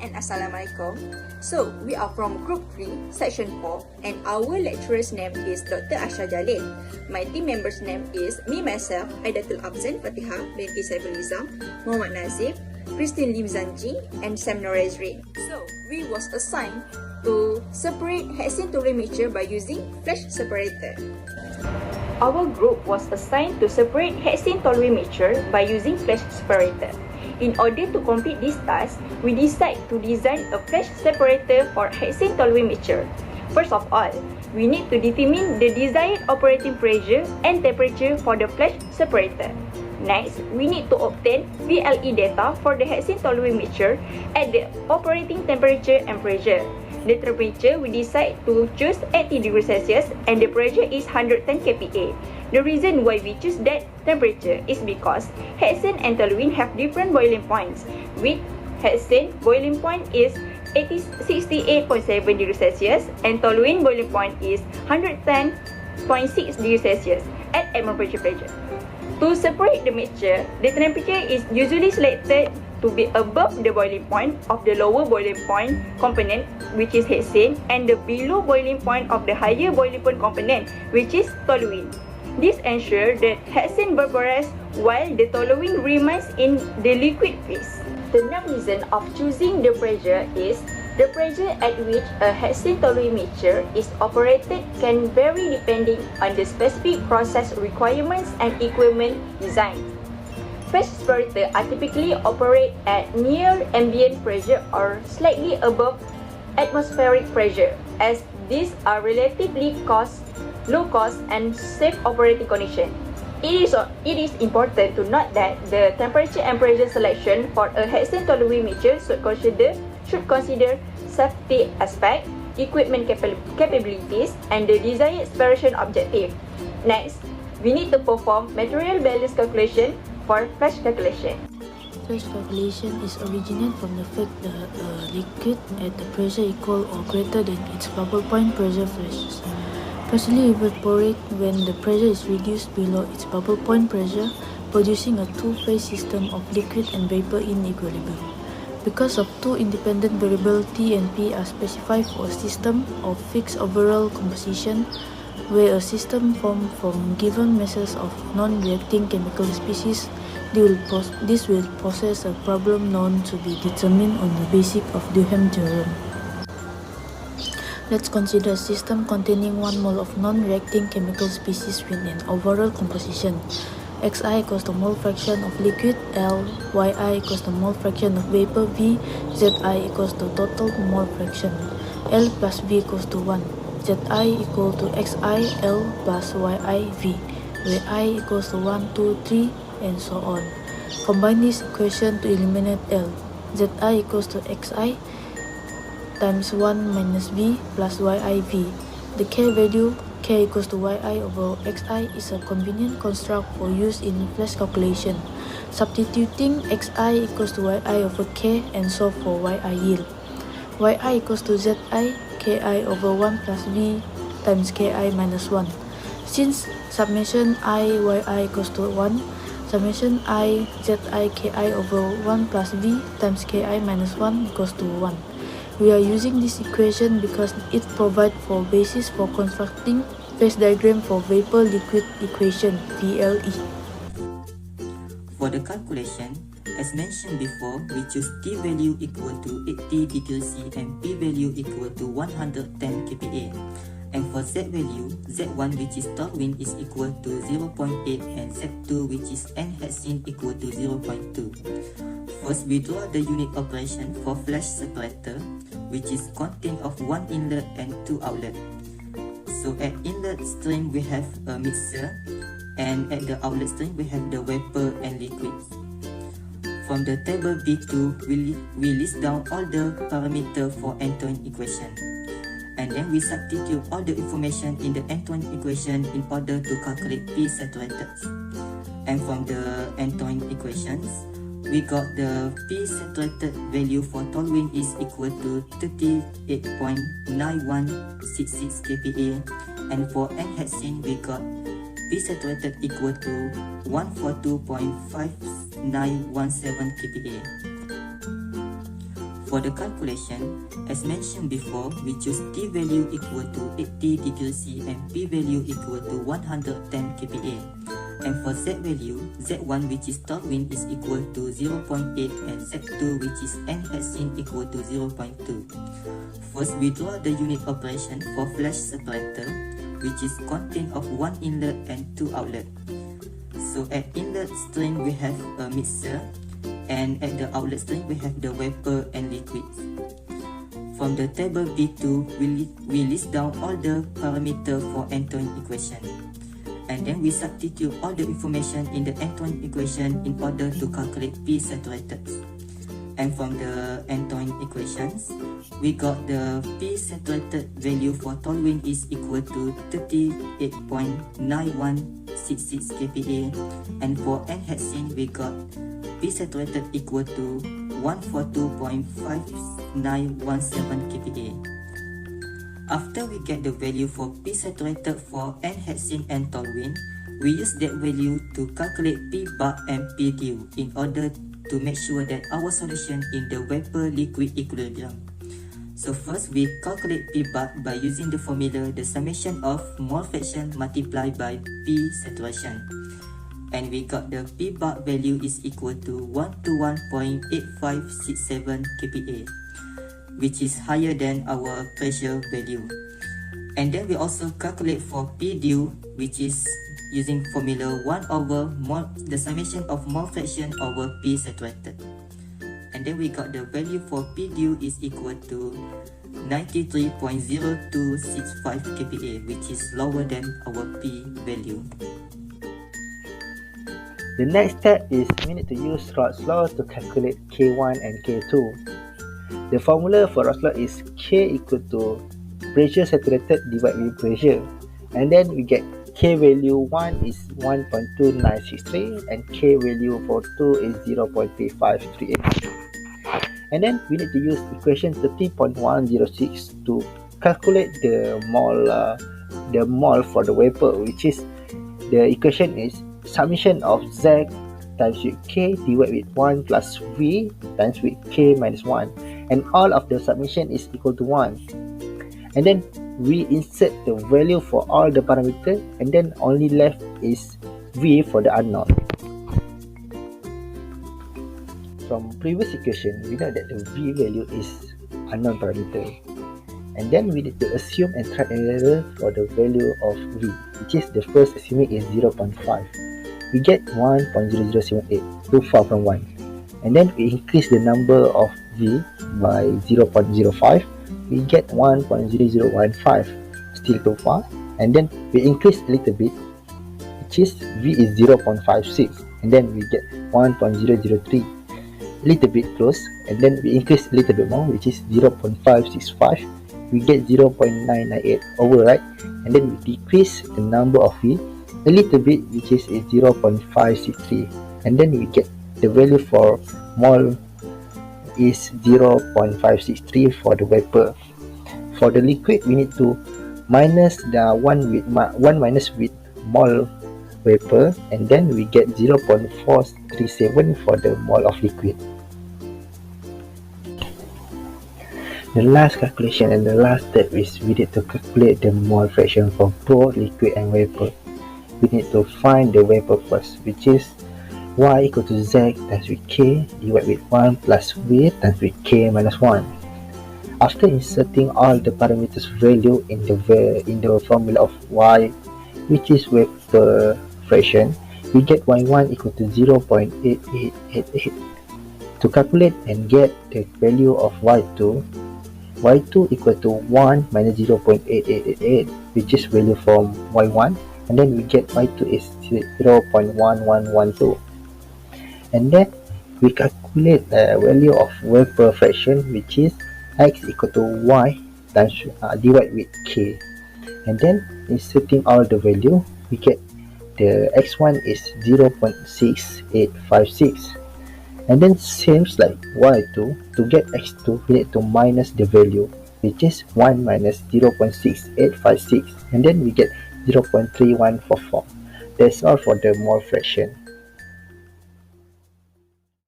and Assalamualaikum. So, we are from Group 3, Section 4, and our lecturer's name is Dr. Asha Jalil. My team member's name is me myself, Aidatul Afzan, Fatiha, Binti Saifulizam, Muhammad Nazif, Christine Lim Jing, and Sam Nureszren. So, we was assigned to separate Hexane Toluene mixture by using flash separator. Our group was assigned to separate Hexane Toluene mixture by using flash separator. In order to complete this task, we decide to design a flash separator for Hexane Toluene mixture. First of all, we need to determine the desired operating pressure and temperature for the flash separator. Next, we need to obtain VLE data for the Hexane Toluene mixture at the operating temperature and pressure. The temperature we decide to choose 80 degrees Celsius and the pressure is 110 kPa. The reason why we choose that temperature is because Hexane and Toluene have different boiling points. With Hexane, boiling point is 68.7 degrees Celsius and Toluene boiling point is 110.6 degrees Celsius at atmospheric pressure. To separate the mixture, the temperature is usually selected to be above the boiling point of the lower boiling point component, which is Hexane, and the below boiling point of the higher boiling point component, which is Toluene. This ensures that Hexane vaporizes while the Toluene remains in the liquid phase. The main reason of choosing the pressure is the pressure at which a Hexane Toluene mixture is operated can vary depending on the specific process requirements and equipment design. Flash separators are typically operate at near ambient pressure or slightly above atmospheric pressure, as these are relatively low cost and safe operating conditions. It is important to note that the temperature and pressure selection for a Hexane Toluene mixture should consider safety aspect, equipment capabilities, and the desired separation objective. Next, we need to perform material balance calculation for flash calculation. Flash calculation is originated from the fact that a liquid at the pressure equal or greater than its bubble point pressure flashes. Partially evaporate when the pressure is reduced below its bubble point pressure, producing a two-phase system of liquid and vapor in equilibrium. Because of two independent variables T and P are specified for a system of fixed overall composition, where a system formed from given masses of non-reacting chemical species, this will possess a problem known to be determined on the basis of Duhem theorem. Let's consider a system containing 1 mole of non-reacting chemical species with an overall composition. Xi equals the mole fraction of liquid L, Yi equals the mole fraction of vapor V, Zi equals the total mole fraction. L plus V equals to 1. Zi equal to Xi L plus Yi V, where I equals to 1, 2, 3, and so on. Combine this equation to eliminate L. Zi equals to Xi times 1 minus V plus Yi V. The K value, K equals to Yi over Xi, is a convenient construct for use in flash calculation. Substituting Xi equals to Yi over K and solve for Yi yield. Yi equals to Zi Ki over 1 plus V times Ki minus 1. Since summation I Yi equals to 1, summation I Zi Ki over 1 plus V times Ki minus 1 equals to 1. We are using this equation because it provides for basis for constructing phase diagram for vapor-liquid equation VLE. For the calculation, as mentioned before, we choose T value equal to 80 degrees C and P value equal to 110 kPa. And for Z value, Z1 which is Toluene is equal to 0.8 and Z2 which is N-hexane equal to 0.2. First, we draw the unit operation for flash separator, which is contained of 1 inlet and 2 outlet. So at inlet string we have a mixture, and at the outlet string we have the vapor and liquids. From the table B2, we list down all the parameters for end-to-end equation. And then we substitute all the information in the end-to-end equation in order to calculate P saturated. And from the end-to-end equations, we got the P saturated value for Toluene is equal to 38.9166 kPa, and for N-hexane we got P saturated equal to 142.5917 kPa. For the calculation, as mentioned before, we choose t value equal to 80 degc and p value equal to 110 kPa. And for z value, z1 which is Toluene is equal to 0.8 and z2 which is Hexane equal to 0.2. First, we draw the unit operation for flash separator, which is contained of one inlet and two outlet. So at inlet string we have a mixer, and at the outlet string we have the vapor and liquid. From the table B2, we list down all the parameters for end-to-end equation. And then we substitute all the information in the end-to-end equation in order to calculate P saturated. And from the end-to-end equations, we got the P saturated value for Toluene is equal to 38.9166 kPa, and for Hexane we got P saturated equal to 142.5917 kPa. After we get the value for P saturated for Hexane and Toluene, we use that value to calculate P bar and P du in order to make sure that our solution in the vapor-liquid equilibrium. So first, we calculate P bar by using the formula the summation of mole fraction multiplied by P saturation. And we got the P bar value is equal to 121.8567 kPa, which is higher than our pressure value. And then we also calculate for P du, which is using formula 1 over the summation of mole fraction over P saturated. And then we got the value for P du is equal to 93.0265 kPa, which is lower than our P value. The next step is we need to use Rod's law to calculate K1 and K2. The formula for Rod's law is K equal to pressure saturated divided with pressure. And then we get K value 1 is 1.2963 and K value for 2 is 0.3538. And then we need to use equation 30.106 to calculate the mole for the vapor, which is the equation is summation of Z times with K divided with 1 plus V times with K minus 1, and all of the summation is equal to 1. And then we insert the value for all the parameters, and then only left is V for the unknown. From previous equation, we know that the V value is unknown parameter. And then we need to assume and try error for the value of V, which is the first assuming is 0.5. We get 1.0078, too far from 1. And then we increase the number of V by 0.05. We get 1.0015, still too far. And then we increase a little bit, which is V is 0.56. And then we get 1.003, a little bit close. And then we increase a little bit more, which is 0.565. We get 0.998 override, and then we decrease the number of V a little bit, which is 0.563, and then we get the value for mole is 0.563 for the vapor. For the liquid, we need to minus the 1 minus with mole vapor, and then we get 0.437 for the mole of liquid. The last calculation and the last step is we need to calculate the mole fraction for both liquid and vapor. We need to find the vapor first, which is Y equal to Z times with K divided with 1 plus V times with K minus 1. After inserting all the parameters value in the formula of Y, which is vapor fraction, we get Y1 equal to 0.8888. To calculate and get the value of Y2 equal to 1 minus 0.8888, which is value from Y1, and then we get Y2 is 0.1112. And then we calculate the value of vapor fraction, which is X equal to Y times divided with K. And then inserting all the value, we get the X1 is 0.6856. And then seems like Y2, to get X2, we need to minus the value, which is 1 minus 0.6856, and then we get 0.3144. That's all for the mole fraction.